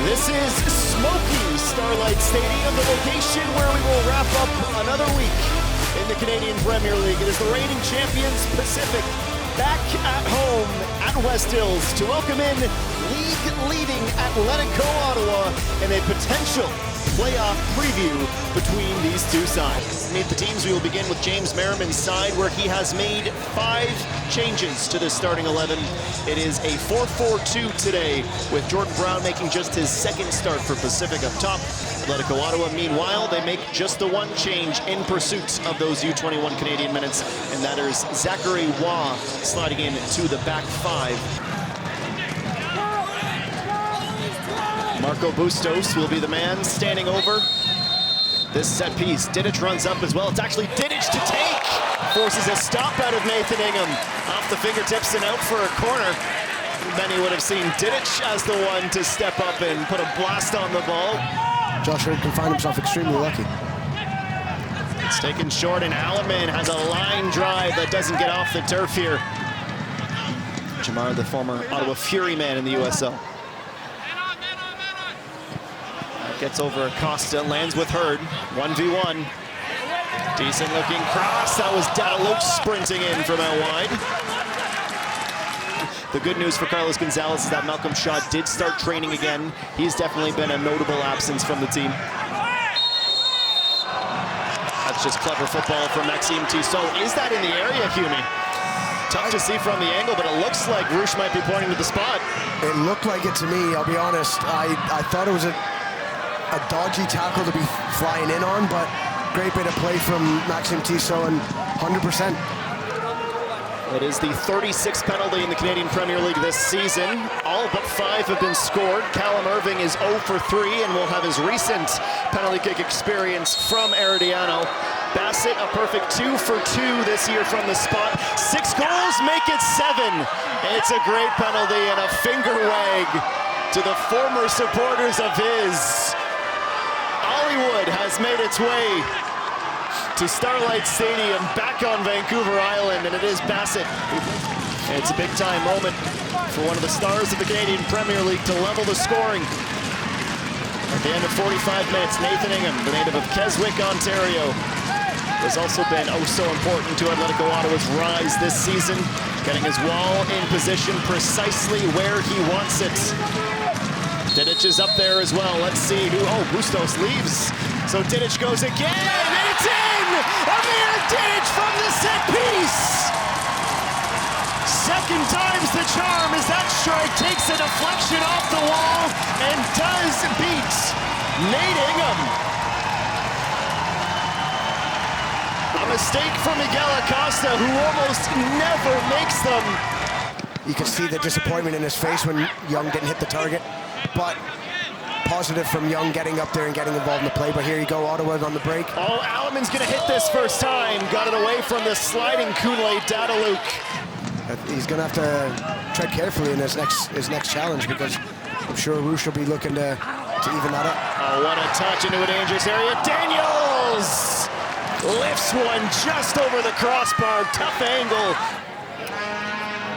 This is smoky Starlight Stadium, the location where we will wrap up another week in the Canadian Premier League. It is the reigning champions Pacific back at home at West Hills to welcome in league-leading Atletico Ottawa in a potential playoff preview between these two sides. Meet the teams. We will begin with James Merriman's side, where he has made 5 changes to the starting 11. It is a 4-4-2 today, with Jordan Brown making just his second start for Pacific up top. Atletico Ottawa, meanwhile, they make just the one change in pursuit of those U21 Canadian minutes, and that is Zachary Waugh sliding in to the back 5. Marco Bustos will be the man standing over this set piece. Didic runs up as well. It's actually Didic to take. Forces a stop out of Nathan Ingham. Off the fingertips and out for a corner. Many would have seen Didic as the one to step up and put a blast on the ball. Josh Hurt can find himself extremely lucky. It's taken short, and Alaman has a line drive that doesn't get off the turf here. Jamar, the former Ottawa Fury man in the USL. Gets over Acosta, lands with Hurd, 1v1. Decent looking cross, that was Dadaluc sprinting in from out wide. The good news for Carlos Gonzalez is that Malcolm Shaw did start training again. He's definitely been a notable absence from the team. That's just clever football from Maxime Tissot. Is that in the area, Humi? Tough to see from the angle, but it looks like Roosh might be pointing to the spot. It looked like it to me, I'll be honest. I thought it was a dodgy tackle to be flying in on, but great bit of play from Maxime Tissot, and 100%. It is the 36th penalty in the Canadian Premier League this season. All but 5 have been scored. Callum Irving is 0 for 3 and will have his recent penalty kick experience from Herediano. Bassett, a perfect 2 for 2 this year from the spot. 6 goals make it 7. It's a great penalty and a finger wag to the former supporters of his. Hollywood has made its way to Starlight Stadium, back on Vancouver Island, and it is Bassett. It's a big-time moment for one of the stars of the Canadian Premier League to level the scoring. At the end of 45 minutes, Nathan Ingham, the native of Keswick, Ontario, has also been so important to Atletico Ottawa's rise this season, getting his wall in position precisely where he wants it. Didic is up there as well. Let's see who. Oh, Bustos leaves. So Didic goes again, and it's in! Amir Didic from the set piece! Second time's the charm as that strike takes a deflection off the wall and does beat Nate Ingham. A mistake from Miguel Acosta, who almost never makes them. You can see the disappointment in his face when Young didn't hit the target, but positive from Young getting up there and getting involved in the play. But here you go, Ottawa on the break. Oh, Alaman's gonna hit this first time. Got it away from the sliding Kunle Dadaluc. He's gonna have to tread carefully in his next challenge, because I'm sure Roosh will be looking to even that up. Oh, what a touch into a dangerous area. Daniels lifts one just over the crossbar. Tough angle.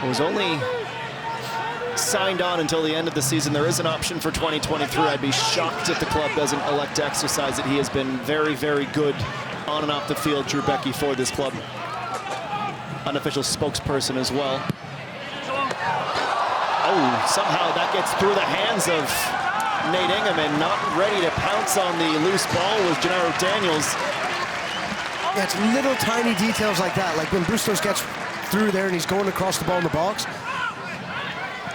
It was only signed on until the end of the season. There is an option for 2023. I'd be shocked if the club doesn't elect to exercise it. He has been very, very good on and off the field, Drew Becky, for this club. Unofficial spokesperson as well. Oh, somehow that gets through the hands of Nate Ingham, and not ready to pounce on the loose ball was Gennaro Daniels. Yeah, it's little tiny details like that, like when Bustos gets through there and he's going across the ball in the box.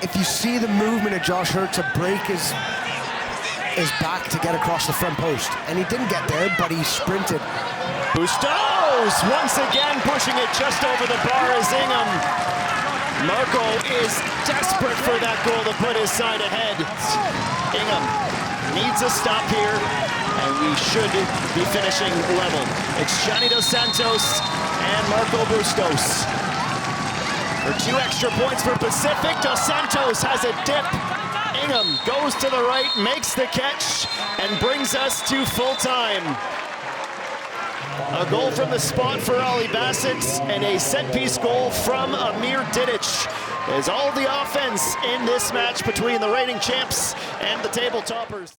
If you see the movement of Josh Hurt to break his back to get across the front post, and he didn't get there, but he sprinted. Bustos once again pushing it just over the bar as Ingham. Marco is desperate for that goal to put his side ahead. Ingham needs a stop here, and we should be finishing level. It's Johnny Dos Santos and Marco Bustos. For 2 extra points for Pacific. Dos Santos has a dip. Ingham goes to the right, makes the catch, and brings us to full time. A goal from the spot for Ali Bassett, and a set-piece goal from Amir Didic. is all the offense in this match between the reigning champs and the table toppers.